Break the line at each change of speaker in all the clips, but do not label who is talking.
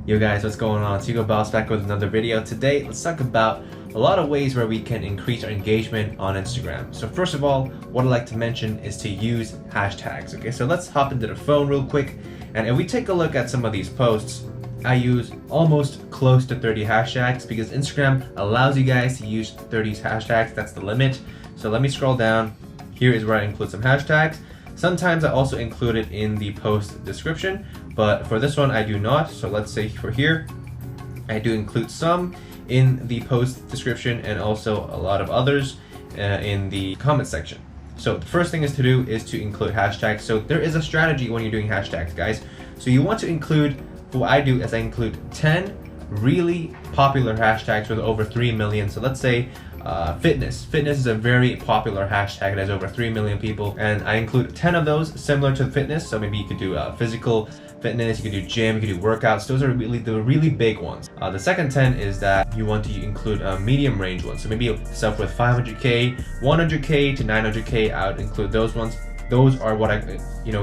Yo guys, what's going on? It's Hugo Boss back with another video. Today, let's talk about a lot of ways where we can increase our engagement on Instagram. So first of all, what I'd like to mention is to use hashtags. Okay, so let's hop into the phone real quick. And if we take a look at some of these posts, I use almost close to 30 hashtags because Instagram allows you guys to use 30 hashtags. That's the limit. So let me scroll down. Here is where I include some hashtags. Sometimes I also include it in the post description, but for this one I do not. So let's say for here, I do include some in the post description and also a lot of others in the comment section. So the first thing is to do is to include hashtags. So there is a strategy when you're doing hashtags, guys. So you want to include, what I do is I include 10 really popular hashtags with over 3 million. So let's say fitness. Fitness is a very popular hashtag. It has over 3 million people, and I include 10 of those similar to fitness. So maybe you could do physical fitness, you could do gym, you could do workouts. Those are really the really big ones. The second 10 is that you want to include medium range ones. So maybe stuff with 500k, 100k to 900k. I would include those ones. Those are what I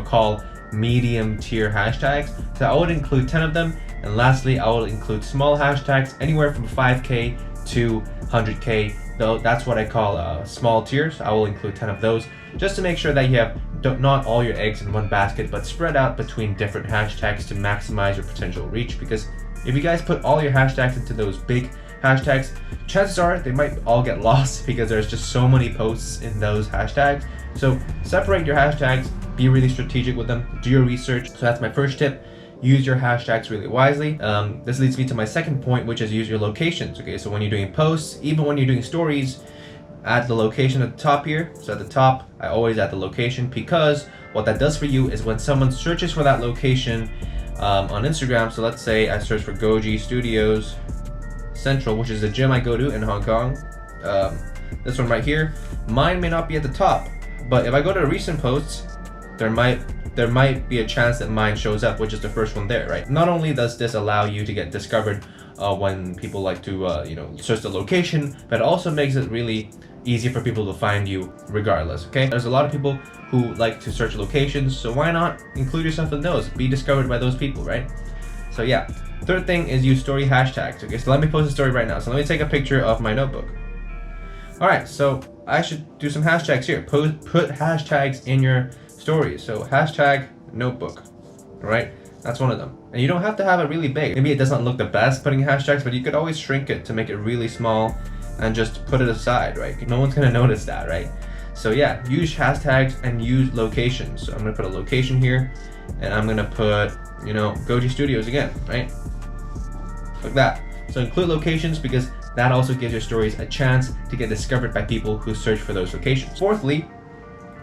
call medium tier hashtags. So I would include 10 of them. And lastly, I will include small hashtags anywhere from 5k to 100k. Though that's what I call small tiers. I will include 10 of those just to make sure that you have not all your eggs in one basket, but spread out between different hashtags to maximize your potential reach. Because if you guys put all your hashtags into those big hashtags, chances are they might all get lost because there's just so many posts in those hashtags. So separate your hashtags, be really strategic with them, do your research. So that's my first tip. Use your hashtags really wisely. This leads me to my second point, which is use your locations. Okay, so when you're doing posts, even when you're doing stories, add the location at the top here. So at the top, I always add the location, because what that does for you is when someone searches for that location on Instagram, so let's say I search for Goji Studios Central, which is the gym I go to in Hong Kong. This one right here, mine may not be at the top, but if I go to recent posts, there might be a chance that mine shows up, which is the first one there, right? Not only does this allow you to get discovered when people like to search the location, but it also makes it really easy for people to find you regardless. Okay, there's a lot of people who like to search locations, so why not include yourself in those? Be discovered by those people, right? So yeah, third thing is use story hashtags. Okay, so let me post a story right now. So let me take a picture of my notebook. All right, so I should do some hashtags here. Put hashtags in your stories. So hashtag notebook, right? That's one of them. And you don't have to have it really big. Maybe it doesn't look the best putting hashtags, but you could always shrink it to make it really small and just put it aside, right? No one's gonna notice that, right? So yeah, use hashtags and use locations. So I'm gonna put a location here, and I'm gonna put, Goji Studios again, right? Like that. So include locations because that also gives your stories a chance to get discovered by people who search for those locations. Fourthly,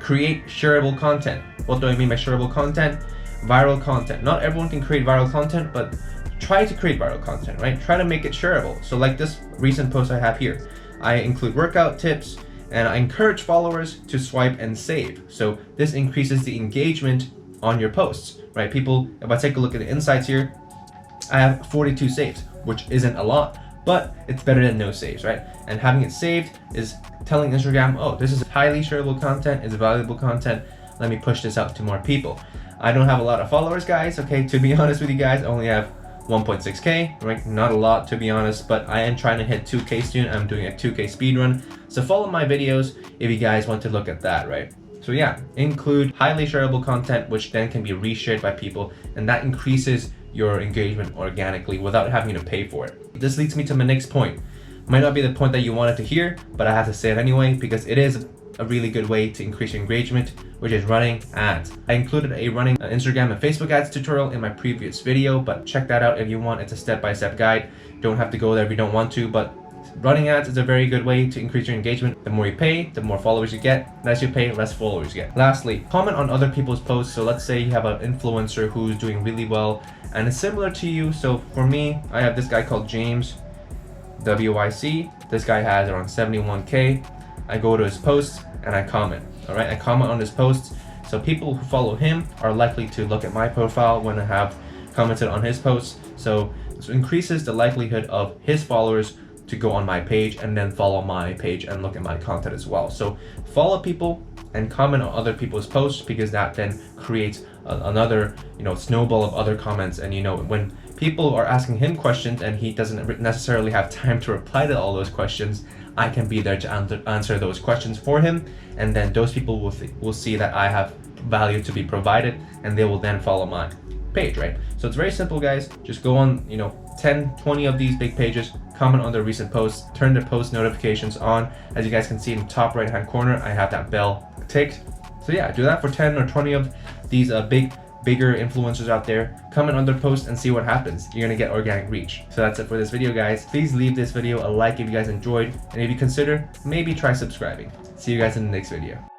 create shareable content. What do I mean by shareable content? Viral content. Not everyone can create viral content, but try to create viral content, right? Try to make it shareable. So like this recent post I have here, I include workout tips and I encourage followers to swipe and save. So this increases the engagement on your posts, right? People, if I take a look at the insights here, I have 42 saves, which isn't a lot, but it's better than no saves, right? And having it saved is telling Instagram, oh, this is highly shareable content, it's valuable content, let me push this out to more people. I don't have a lot of followers, guys, okay? To be honest with you guys, I only have 1.6k, right? Not a lot, to be honest, but I am trying to hit 2k soon. I'm doing a 2k speed run. So follow my videos if you guys want to look at that, right? So yeah, include highly shareable content, which then can be reshared by people, and that increases your engagement organically without having to pay for it. This leads me to my next point. Might not be the point that you wanted to hear, but I have to say it anyway because it is a really good way to increase your engagement, which is running ads. I included a running Instagram and Facebook ads tutorial in my previous video, but check that out if you want. It's a step-by-step guide. Don't have to go there if you don't want to, but running ads is a very good way to increase your engagement. The more you pay, the more followers you get. Less you pay, less followers you get. Lastly, comment on other people's posts. So let's say you have an influencer who's doing really well and it's similar to you. So for me, I have this guy called James WYC. This guy has around 71k. I go to his posts and I comment. All right, I comment on his posts. So people who follow him are likely to look at my profile when I have commented on his posts. So this increases the likelihood of his followers to go on my page and then follow my page and look at my content as well. So follow people and comment on other people's posts because that then creates another snowball of other comments. And when people are asking him questions and he doesn't necessarily have time to reply to all those questions, I can be there to answer those questions for him, and then those people will see that I have value to be provided, and they will then follow my page, right? So it's very simple, guys. Just go on, 10, 20 of these big pages, comment on their recent posts, turn the post notifications on. As you guys can see in the top right hand corner, I have that bell ticked. So yeah, do that for 10 or 20 of these bigger influencers out there. Comment on their post and see what happens. You're gonna get organic reach. So that's it for this video, guys. Please leave this video a like if you guys enjoyed, and if you consider, maybe try subscribing. See you guys in the next video.